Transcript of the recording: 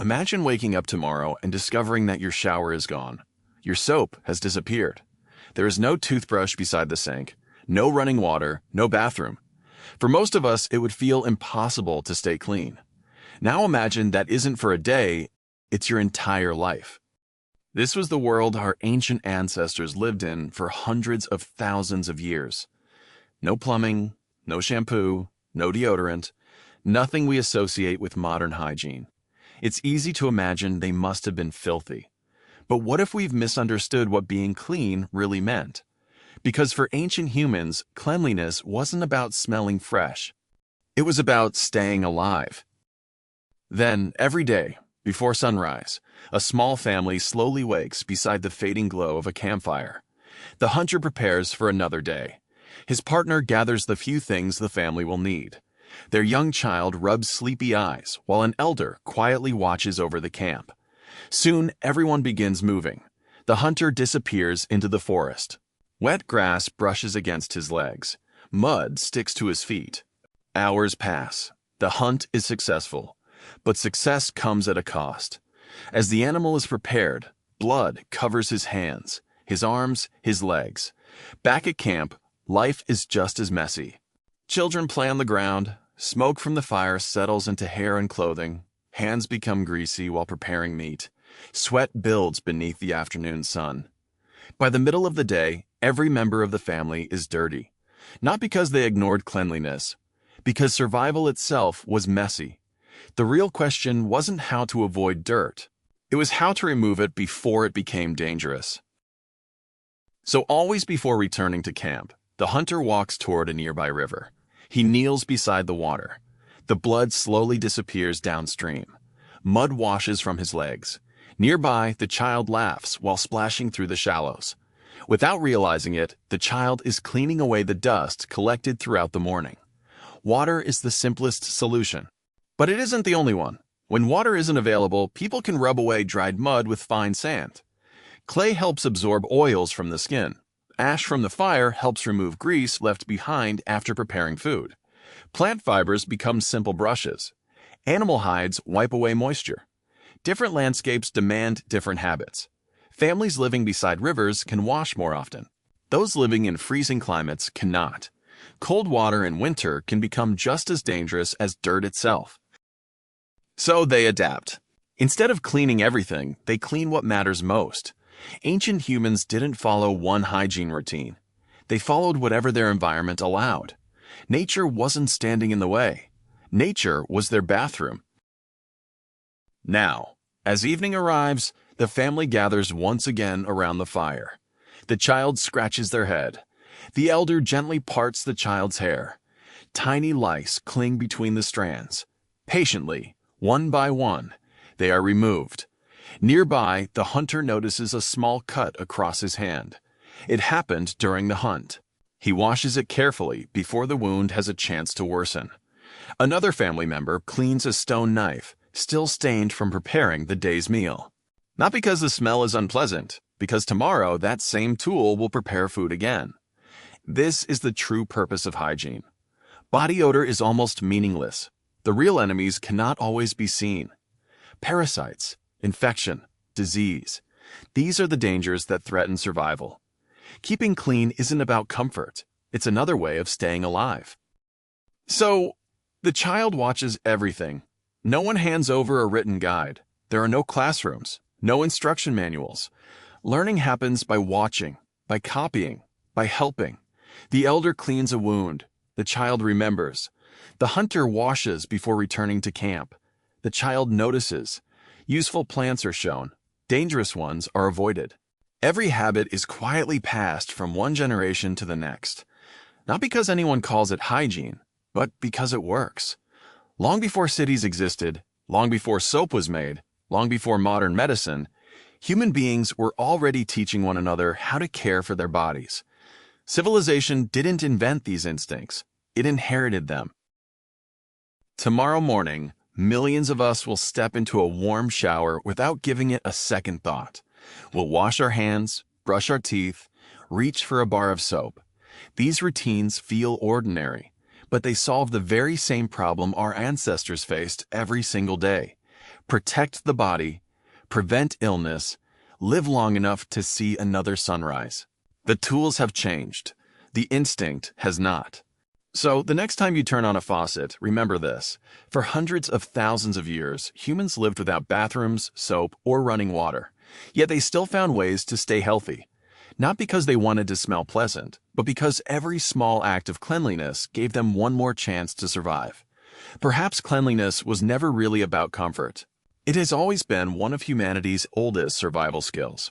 Imagine waking up tomorrow and discovering that your shower is gone. Your soap has disappeared. There is no toothbrush beside the sink, no running water, no bathroom. For most of us, it would feel impossible to stay clean. Now imagine that isn't for a day, it's your entire life. This was the world our ancient ancestors lived in for hundreds of thousands of years. No plumbing, no shampoo, no deodorant, nothing we associate with modern hygiene. It's easy to imagine they must have been filthy. But what if we've misunderstood what being clean really meant? Because for ancient humans, cleanliness wasn't about smelling fresh. It was about staying alive. Then, every day, before sunrise, a small family slowly wakes beside the fading glow of a campfire. The hunter prepares for another day. His partner gathers the few things the family will need. Their young child rubs sleepy eyes while an elder quietly watches over the camp. Soon, everyone begins moving. The hunter disappears into the forest. Wet grass brushes against his legs. Mud sticks to his feet. Hours pass. The hunt is successful. But success comes at a cost. As the animal is prepared, blood covers his hands, his arms, his legs. Back at camp, life is just as messy. Children play on the ground. Smoke from the fire settles into hair and clothing. Hands become greasy while preparing meat. Sweat builds beneath the afternoon sun. By the middle of the day, every member of the family is dirty. Not because they ignored cleanliness, because survival itself was messy. The real question wasn't how to avoid dirt. It was how to remove it before it became dangerous. So always before returning to camp, the hunter walks toward a nearby river. He kneels beside the water. The blood slowly disappears downstream. Mud washes from his legs. Nearby, the child laughs while splashing through the shallows. Without realizing it, the child is cleaning away the dust collected throughout the morning. Water is the simplest solution. But it isn't the only one. When water isn't available, people can rub away dried mud with fine sand. Clay helps absorb oils from the skin. Ash from the fire helps remove grease left behind after preparing food. Plant fibers become simple brushes. Animal hides wipe away moisture. Different landscapes demand different habits. Families living beside rivers can wash more often. Those living in freezing climates cannot. Cold water in winter can become just as dangerous as dirt itself. So they adapt. Instead of cleaning everything, they clean what matters most. Ancient humans didn't follow one hygiene routine. They followed whatever their environment allowed. Nature wasn't standing in the way. Nature was their bathroom. Now, as evening arrives, the family gathers once again around the fire. The child scratches their head. The elder gently parts the child's hair. Tiny lice cling between the strands. Patiently, one by one, they are removed. Nearby, the hunter notices a small cut across his hand. It happened during the hunt. He washes it carefully before the wound has a chance to worsen. Another family member cleans a stone knife, still stained from preparing the day's meal. Not because the smell is unpleasant, because tomorrow that same tool will prepare food again. This is the true purpose of hygiene. Body odor is almost meaningless. The real enemies cannot always be seen. Parasites, infection, disease. These are the dangers that threaten survival. Keeping clean isn't about comfort. It's another way of staying alive. So, the child watches everything. No one hands over a written guide. There are no classrooms, no instruction manuals. Learning happens by watching, by copying, by helping. The elder cleans a wound. The child remembers. The hunter washes before returning to camp. The child notices. Useful plants are shown. Dangerous ones are avoided. Every habit is quietly passed from one generation to the next. Not because anyone calls it hygiene, but because it works. Long before cities existed, long before soap was made, long before modern medicine, human beings were already teaching one another how to care for their bodies. Civilization didn't invent these instincts. It inherited them. Tomorrow morning, millions of us will step into a warm shower without giving it a second thought. We'll wash our hands, brush our teeth, reach for a bar of soap. These routines feel ordinary, but they solve the very same problem our ancestors faced every single day: protect the body, prevent illness, live long enough to see another sunrise. The tools have changed. The instinct has not. So the next time you turn on a faucet, remember this. For hundreds of thousands of years, humans lived without bathrooms, soap, or running water. Yet they still found ways to stay healthy. Not because they wanted to smell pleasant, but because every small act of cleanliness gave them one more chance to survive. Perhaps cleanliness was never really about comfort. It has always been one of humanity's oldest survival skills.